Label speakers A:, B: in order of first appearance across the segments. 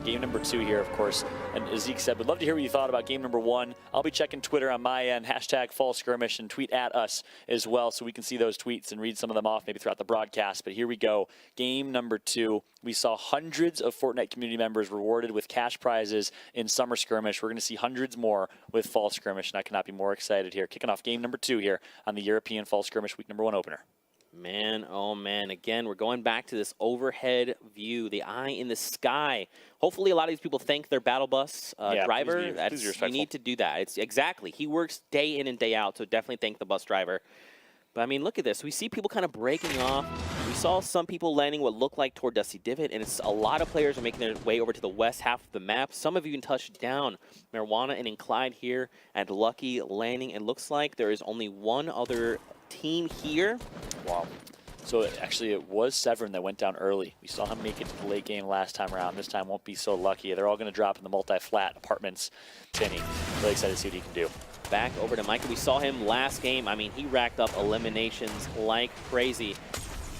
A: Game number 2 here, of course. And as Zeke said, would love to hear what you thought about game number 1. I'll be checking Twitter on my end, hashtag Fall Skirmish, and tweet at us as well so we can see those tweets and read some of them off maybe throughout the broadcast. But here we go. Game number 2. We saw hundreds of Fortnite community members rewarded with cash prizes in Summer Skirmish. We're going to see hundreds more with Fall Skirmish, and I cannot be more excited here. Kicking off game number 2 here on the European Fall Skirmish week number 1 opener.
B: Man, oh man, again, we're going back to this overhead view, the eye in the sky. Hopefully a lot of these people thank their battle bus driver. You need to do that. It's exactly. He works day in and day out, so definitely thank the bus driver. But I mean, look at this. We see people kind of breaking off. We saw some people landing what looked like toward Dusty Divot, and it's a lot of players are making their way over to the west half of the map. Some have even touched down. Marijuana and Inclined here at Lucky landing. It looks like there is only one other team here.
A: Wow. So actually it was Severin that went down early. We saw him make it to the late game last time around. This time won't be so lucky. They're all going to drop in the multi-flat apartments. Tinny, really excited to see what he can do.
B: Back over to Micah. We saw him last game. I mean, he racked up eliminations like crazy.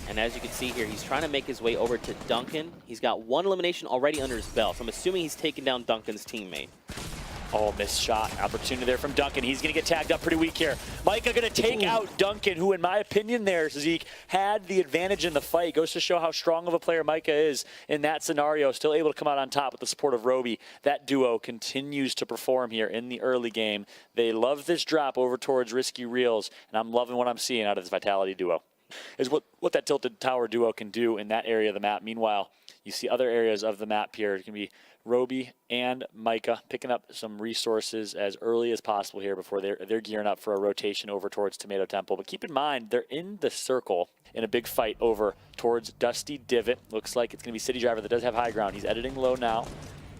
B: And as you can see here, he's trying to make his way over to Duncan. He's got one elimination already under his belt. So I'm assuming he's taken down Duncan's teammate.
A: Oh, missed shot. Opportunity there from Duncan. He's going to get tagged up pretty weak here. Micah going to take out Duncan, who, in my opinion there, Zeke, had the advantage in the fight. Goes to show how strong of a player Micah is in that scenario. Still able to come out on top with the support of Roby. That duo continues to perform here in the early game. They love this drop over towards Risky Reels, and I'm loving what I'm seeing out of this Vitality duo. Is what that Tilted Tower duo can do in that area of the map. Meanwhile, you see other areas of the map here. It can be Roby and Micah picking up some resources as early as possible here before they're gearing up for a rotation over towards Tomato Temple. But keep in mind, they're in the circle in a big fight over towards Dusty Divot. Looks like it's going to be City Driver that does have high ground. He's editing low now,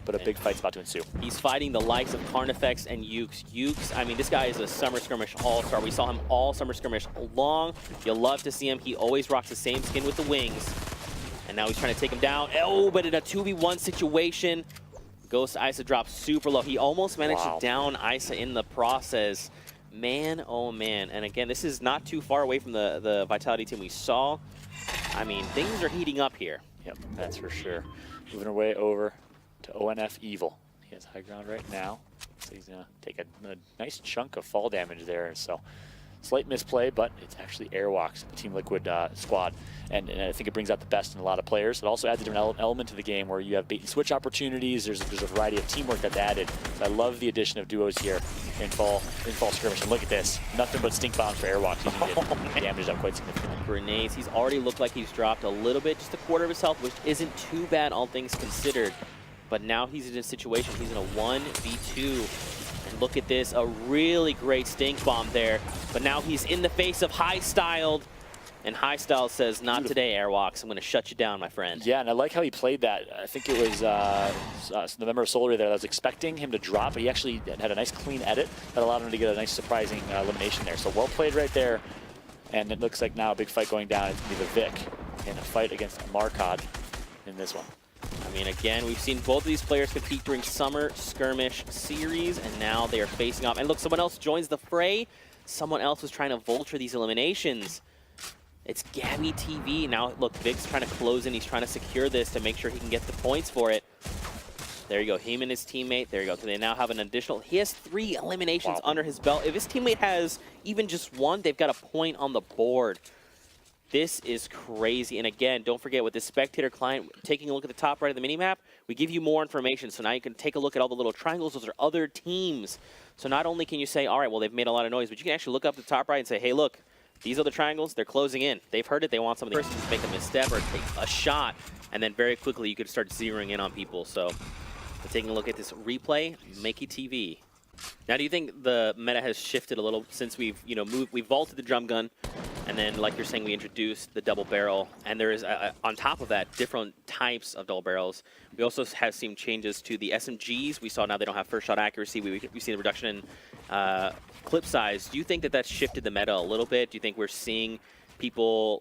A: but a big fight's about to ensue.
B: He's fighting the likes of Carnifex and Ukes. Ukes, I mean, this guy is a Summer Skirmish all-star. We saw him all Summer Skirmish long. You'll love to see him. He always rocks the same skin with the wings. And now he's trying to take him down. Oh, but in a 2v1 situation, Ghost Isa drops super low. He almost managed to down Isa in the process. Man, oh man. And again, this is not too far away from the Vitality team we saw. I mean, things are heating up here.
A: Yep, that's for sure. Moving our way over to ONF Evil. He has high ground right now. So he's going to take a nice chunk of fall damage there. So slight misplay, but it's actually Airwalks, the Team Liquid squad. And I think it brings out the best in a lot of players. It also adds a different element to the game where you have bait and switch opportunities. There's a variety of teamwork that's added. So I love the addition of duos here in fall Skirmish. And look at this. Nothing but stink bombs for Airwalks. He's get damaged up quite significantly.
B: Grenades. He's already looked like he's dropped a little bit, just a quarter of his health, which isn't too bad, all things considered. But now he's in a situation. He's in a 1v2. And look at this. A really great stink bomb there. But now he's in the face of High Styled. And High Style says, not today, Airwalks. I'm going to shut you down, my friend.
A: Yeah, and I like how he played that. I think it was the member of Solary there that was expecting him to drop, but he actually had a nice clean edit that allowed him to get a nice surprising elimination there. So well played right there. And it looks like now a big fight going down. It's going to be the Vic in a fight against Marcod in this one.
B: I mean, again, we've seen both of these players compete during Summer Skirmish series, and now they are facing off. And look, someone else joins the fray. Someone else was trying to vulture these eliminations. It's Gabby TV. Now, look, Vic's trying to close in. He's trying to secure this to make sure he can get the points for it. There you go. Him and his teammate. There you go. So they now have an additional. He has 3 eliminations under his belt. If his teammate has even just 1, they've got a point on the board. This is crazy. And again, don't forget with this spectator client, taking a look at the top right of the minimap, we give you more information. So now you can take a look at all the little triangles. Those are other teams. So not only can you say, all right, well, they've made a lot of noise, but you can actually look up the top right and say, hey, look, these are the triangles. They're closing in. They've heard it. They want something. First, just make a misstep or take a shot, and then very quickly you could start zeroing in on people. So taking a look at this replay, Makey TV. Now, do you think the meta has shifted a little since we've moved? We vaulted the drum gun, and then, like you're saying, we introduced the double barrel, and there is on top of that different types of double barrels. We also have seen changes to the SMGs. We saw now they don't have first shot accuracy. We've seen a reduction in clip size. Do you think that that's shifted the meta a little bit? Do you think we're seeing people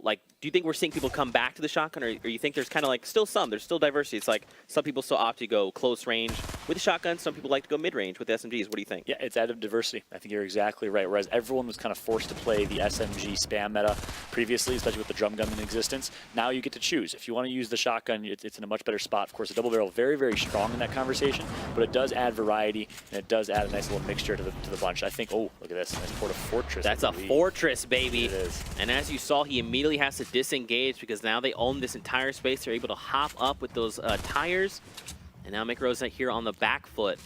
B: come back to the shotgun, or you think there's kind of like still some? There's still diversity. It's like some people still opt to go close range with the shotgun, some people like to go mid-range with SMGs. What do you think?
A: Yeah, it's added diversity. I think you're exactly right. Whereas everyone was kind of forced to play the SMG spam meta previously, especially with the drum gun in existence, now you get to choose. If you want to use the shotgun, it's in a much better spot. Of course, the double barrel very, very strong in that conversation, but it does add variety, and it does add a nice little mixture to the bunch. I think, oh, look at this. Nice port of Fortress.
B: That's a Fortress, baby.
A: It is.
B: And as you saw, he immediately has to disengage because now they own this entire space. They're able to hop up with those tires. And now Mikaro's here on the back foot.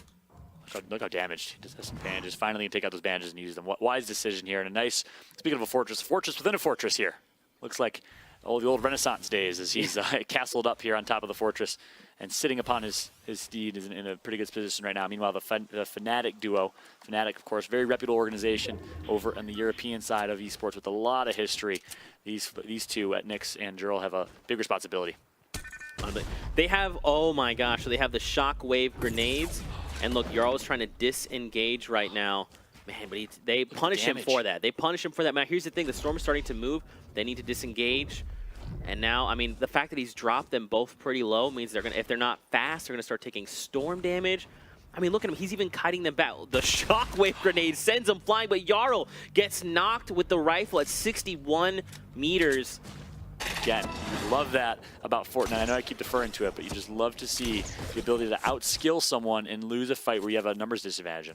A: Look how damaged. He just has some bandages. Finally, you can take out those bandages and use them. Wise decision here. And a nice, speaking of a fortress within a fortress here. Looks like the old Renaissance days as he's castled up here on top of the fortress and sitting upon his steed is in a pretty good position right now. Meanwhile, the Fnatic duo, Fnatic, of course, very reputable organization over on the European side of esports with a lot of history. These two at Nyx and Jurl have a big responsibility.
B: They have, oh my gosh, so they have the shockwave grenades. And look, you're always trying to disengage right now. Man, but they punish him for that. They punish him for that. Now, here's the thing. The Storm is starting to move. They need to disengage. And now, I mean, the fact that he's dropped them both pretty low means they're going to, if they're not fast, they're going to start taking Storm damage. I mean, look at him. He's even kiting them back. The shockwave grenade sends him flying, but Jarl gets knocked with the rifle at 61 meters.
A: Again, you love that about Fortnite. I know I keep deferring to it, but you just love to see the ability to outskill someone and lose a fight where you have a numbers disadvantage.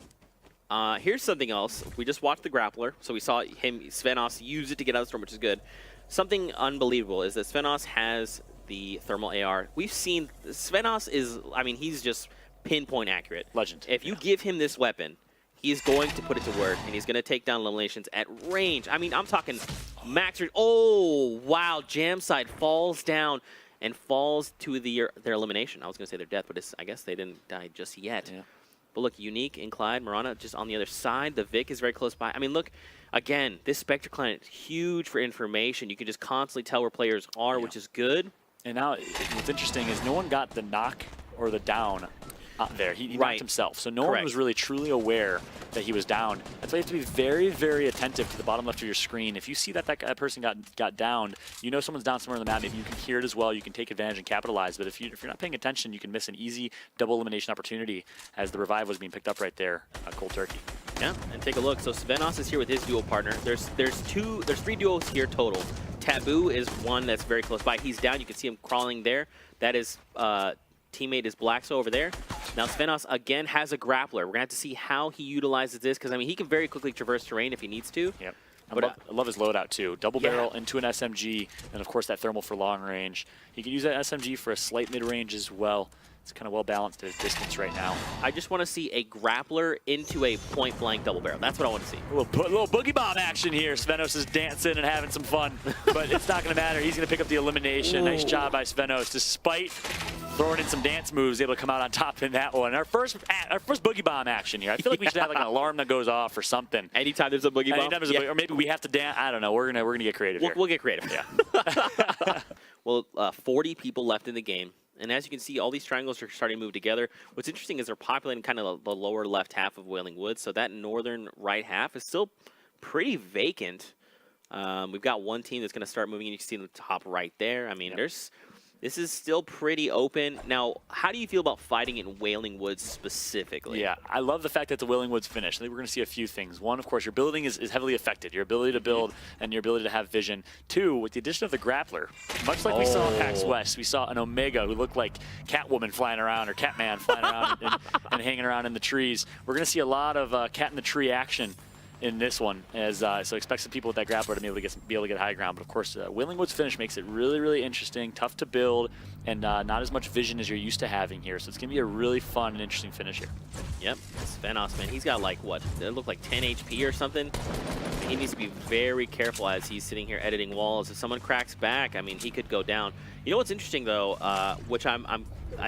B: Here's something else. We just watched the grappler, so we saw him, Svenos, use it to get out of the storm, which is good. Something unbelievable is that Svenos has the thermal AR. We've seen Svenos is, I mean, he's just pinpoint accurate.
A: Legend.
B: If you give him this weapon, he's going to put it to work, and he's going to take down eliminations at range. I mean, I'm talking max range. Oh, wow. Jamside falls down and falls to their elimination. I was going to say their death, but I guess they didn't die just yet. Yeah. But look, Unique and Clyde, Marana just on the other side. The Vic is very close by. I mean, look, again, this Spectre client is huge for information. You can just constantly tell where players are, which is good.
A: And now what's interesting is no one got the knock or the down there. He knocked himself. So no one was really truly aware that he was down. That's why you have to be very, very attentive to the bottom left of your screen. If you see that that person got downed, you know someone's down somewhere on the map. Maybe you can hear it as well. You can take advantage and capitalize. But if you're not paying attention, you can miss an easy double elimination opportunity as the revive was being picked up right there. Cold turkey.
B: Yeah, and take a look. So Svenos is here with his duo partner. There's three duos here total. Taboo is one that's very close by. He's down. You can see him crawling there. That is teammate is Blackso over there. Now Svenos again has a grappler. We're gonna have to see how he utilizes this because I mean he can very quickly traverse terrain if he needs to.
A: Yep. But I love his loadout too. Double barrel into an SMG, and of course that thermal for long range. He can use that SMG for a slight mid range as well. It's kind of well balanced at his distance right now.
B: I just want to see a grappler into a point blank double barrel. That's what I want to see.
A: A little boogie bomb action here. Svenos is dancing and having some fun, but it's not going to matter. He's going to pick up the elimination. Nice job by Svenos, despite throwing in some dance moves, able to come out on top in that one. Our first boogie bomb action here. I feel like we should have like an alarm that goes off or something.
B: Anytime there's a boogie bomb.
A: Anytime there's a boogie, or maybe we have to dance. I don't know. We're gonna get creative here.
B: We'll get creative. Yeah. Well, 40 people left in the game. And as you can see, all these triangles are starting to move together. What's interesting is they're populating kind of the lower left half of Wailing Woods, so that northern right half is still pretty vacant. We've got one team that's going to start moving, and you can see the top right there. I mean, this is still pretty open. Now, how do you feel about fighting in Wailing Woods specifically?
A: Yeah, I love the fact that the Wailing Woods finish. I think we're going to see a few things. One, of course, your building is heavily affected. Your ability to build and your ability to have vision. Two, with the addition of the grappler, much like we saw in PAX West, we saw an Omega who looked like Catwoman flying around or Catman flying around and hanging around in the trees. We're going to see a lot of cat in the tree action in this one, as so expect some people with that grappler to be able to get high ground. But of course, Wailing Woods finish makes it really, really interesting, tough to build, and not as much vision as you're used to having here. So it's gonna be a really fun and interesting finish here.
B: Yep, Svenos, man, he's got like what? It looked like 10 HP or something. He needs to be very careful as he's sitting here editing walls. If someone cracks back, I mean, he could go down. You know what's interesting though, which I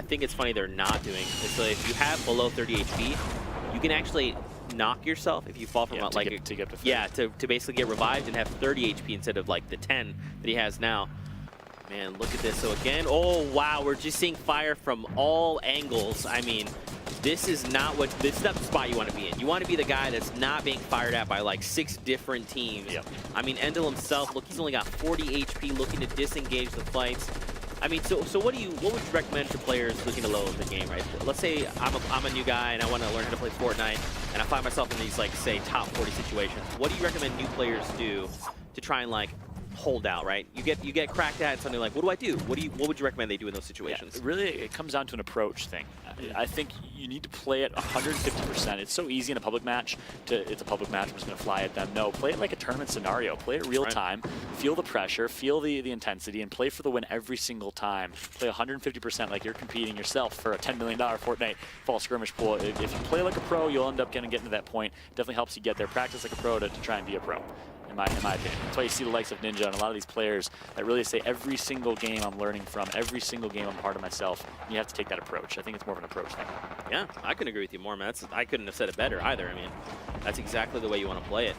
B: think it's funny they're not doing, is so if you have below 30 HP, you can actually knock yourself if you fall from
A: to get up to 30.
B: Yeah, to basically get revived and have 30 HP instead of like the 10 that he has now. Man, look at this. So again, oh wow, we're just seeing fire from all angles. I mean, this is not the spot you want to be in. You want to be the guy that's not being fired at by like 6 different teams.
A: Yep.
B: I mean, Endel himself, look, he's only got 40 HP, looking to disengage the fights. I mean, so what would you recommend to players looking to level the game, right? Let's say I'm a new guy and I want to learn how to play Fortnite, and I find myself in these, like, say, top 40 situations. What do you recommend new players do to try and, like, hold out, right? You get cracked at something like, what do I do? What would you recommend they do in those situations?
A: Yeah, really, it comes down to an approach thing. I think you need to play it 150%. It's so easy in a public match it's a public match, I'm just going to fly at them. No, play it like a tournament scenario. Play it real time, feel the pressure, feel the intensity, and play for the win every single time. Play 150% like you're competing yourself for a $10 million Fortnite fall skirmish pool. If you play like a pro, you'll end up getting to that point. It definitely helps you get there. Practice like a pro to try and be a pro. In my opinion. That's why you see the likes of Ninja and a lot of these players that really say every single game I'm learning from, every single game I'm part of myself. You have to take that approach. I think it's more of an approach thing. Yeah,
B: I couldn't agree with you more, man. I couldn't have said it better either. I mean, that's exactly the way you want to play it.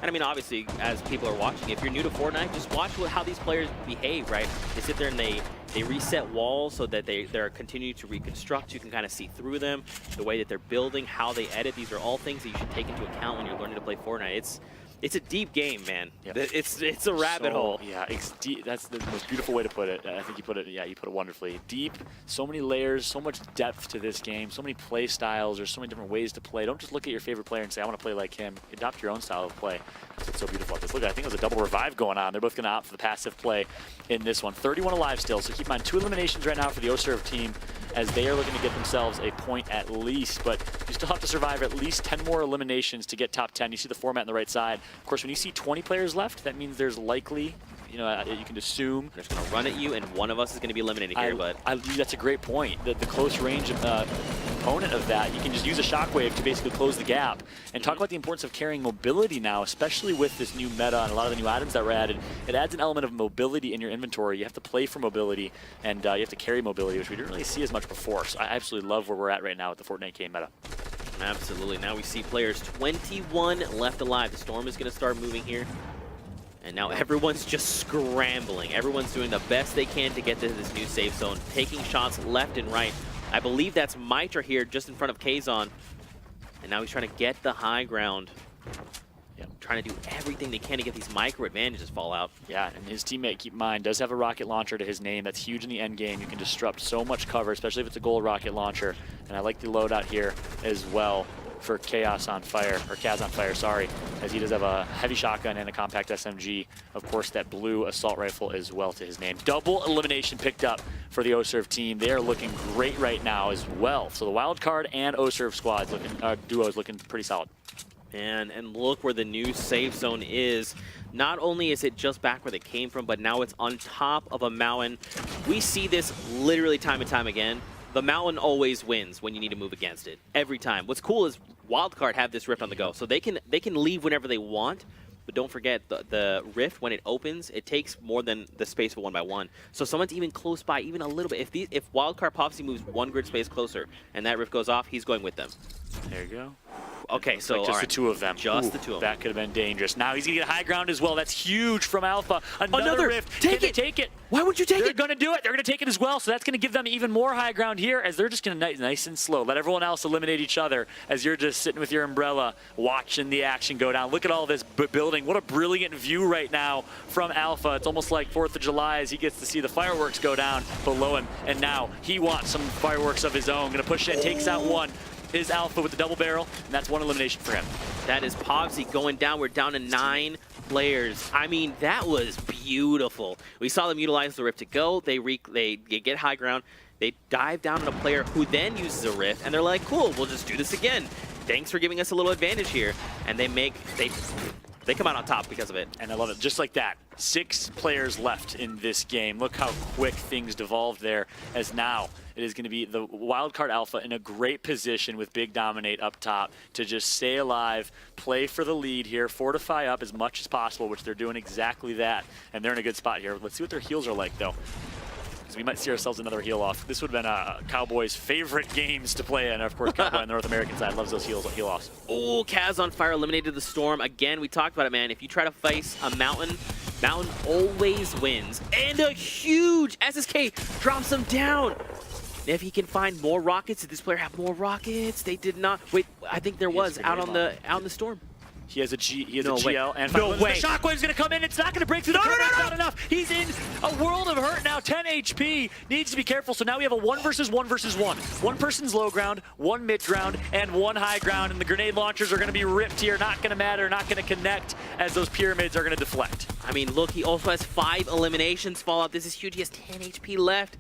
B: And I mean, obviously, as people are watching, if you're new to Fortnite, just watch how these players behave, right? They sit there and they reset walls so that they're continuing to reconstruct. You can kind of see through them, the way that they're building, how they edit. These are all things that you should take into account when you're learning to play Fortnite. It's a deep game, man. Yep. It's a rabbit hole.
A: Yeah, it's deep. That's the most beautiful way to put it. I think you put it wonderfully. Deep, so many layers, so much depth to this game, so many play styles, there's so many different ways to play. Don't just look at your favorite player and say, I want to play like him. Adopt your own style of play. That's what's so beautiful about this. Look, I think there's a double revive going on. They're both going to opt for the passive play in this one. 31 alive still, so keep in mind 2 eliminations right now for the OSERV team as they are looking to get themselves a point at least, but you still have to survive at least 10 more eliminations to get top 10. You see the format on the right side. Of course, when you see 20 players left, that means there's likely, you can assume
B: they're just going to run at you, and one of us is going to be eliminated here. But
A: that's a great point. The close range component of that, you can just use a shockwave to basically close the gap. And talk about the importance of carrying mobility now, especially with this new meta and a lot of the new items that were added. It adds an element of mobility in your inventory. You have to play for mobility, and you have to carry mobility, which we didn't really see as much before. So I absolutely love where we're at right now with the Fortnite game meta.
B: Absolutely. Now we see players 21 left alive. The Storm is going to start moving here. And now everyone's just scrambling. Everyone's doing the best they can to get to this new safe zone, taking shots left and right. I believe that's Mitra here just in front of Kazon. And now he's trying to get the high ground. Trying to do everything they can to get these micro advantages fall out. Yeah, and his teammate, keep in mind, does have a rocket launcher to his name. That's huge in the end game. You can disrupt so much cover, especially if it's a gold rocket launcher. And I like the loadout here as well for Kaz on Fire, sorry, as he does have a heavy shotgun and a compact SMG. Of course, that blue assault rifle as well to his name. Double elimination picked up for the OSERV team. They are looking great right now as well. So the wild card and OSERV squads duo is looking pretty solid. And look where the new safe zone is. Not only is it just back where they came from, but now it's on top of a mountain. We see this literally time and time again. The mountain always wins when you need to move against it. Every time. What's cool is Wildcard have this rift on the go. So they can leave whenever they want. But don't forget, the rift, when it opens, it takes more than the space for 1x1. So someone's even close by, even a little bit. If Wildcard pops, he moves 1 grid space closer, and that rift goes off, he's going with them. There you go. Okay, so
A: like just the two of them.
B: Just the two of them.
A: That could have been dangerous. Now he's going to get high ground as well. That's huge from Alpha. Another rift. Take it. Why would you take it? They're going to do it. They're going to take it as well. So that's going to give them even more high ground here as they're just going to nice and slow. Let everyone else eliminate each other as you're just sitting with your umbrella watching the action go down. Look at all this building. What a brilliant view right now from Alpha. It's almost like 4th of July as he gets to see the fireworks go down below him. And now he wants some fireworks of his own. Going to push in, takes out one. Is Alpha with the double barrel, and that's 1 elimination for him. That is Povsy going down. We're down to 9 players. I mean, that was beautiful. We saw them utilize the rift to go. They get high ground. They dive down on a player who then uses a rift, and they're like, cool, we'll just do this again. Thanks for giving us a little advantage here. And they come out on top because of it. And I love it. Just like that. 6 players left in this game. Look how quick things devolved there, as now it is going to be the wildcard Alpha in a great position with Big Dominate up top to just stay alive, play for the lead here, fortify up as much as possible, which they're doing exactly that. And they're in a good spot here. Let's see what their heals are like, though, because we might see ourselves another heal off. This would have been Cowboy's favorite games to play in. Of course, Cowboy on the North American side loves those heal offs. Oh, Kaz on Fire eliminated the Storm. Again, we talked about it, man. If you try to face a Mountain always wins. And a huge SSK drops him down. If he can find more rockets, did this player have more rockets? They did not. Wait, I think there was out on the Storm. He has a G. He has
B: No
A: a
B: way.
A: GL. And
B: No way.
A: The shockwave's gonna come in. It's not gonna break through the cover. It's not enough. He's in a world of hurt now. 10 HP. Needs to be careful. So now we have a 1 versus 1 versus 1. One person's low ground, one mid ground, and one high ground. And the grenade launchers are gonna be ripped here. Not gonna matter. Not gonna connect as those pyramids are gonna deflect.
B: I mean, look, he also has 5 eliminations. Fallout, this is huge. He has 10 HP left.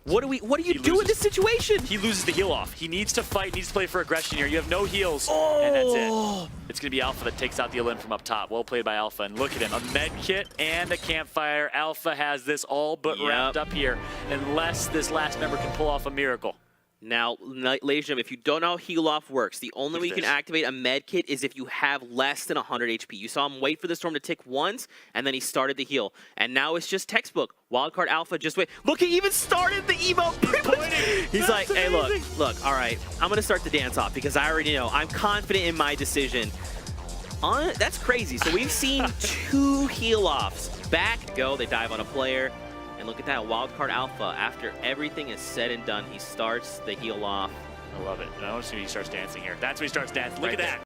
B: What do you do in this situation?
A: He loses the heal off. He needs to fight, needs to play for aggression here. You have no heals, and that's it. It's going to be Alpha that takes out the Elim from up top. Well played by Alpha, and look at him. A med kit and a campfire. Alpha has this all but wrapped up here, unless this last member can pull off a miracle.
B: Now, ladies and gentlemen, if you don't know how heal off works, the only way you can activate a med kit is if you have less than 100 HP. You saw him wait for the storm to tick once, and then he started the heal. And now it's just textbook. Wildcard Alpha, just wait. Look, he even started the emote. He's like, hey, look, all right, I'm going to start the dance off because I already know. I'm confident in my decision. That's crazy. So we've seen 2 heal offs. Back, go, they dive on a player. And look at that, Wildcard Alpha, after everything is said and done, he starts the heal off.
A: I love it. And I want to see when he starts dancing here. That's when he starts dancing. Look at that.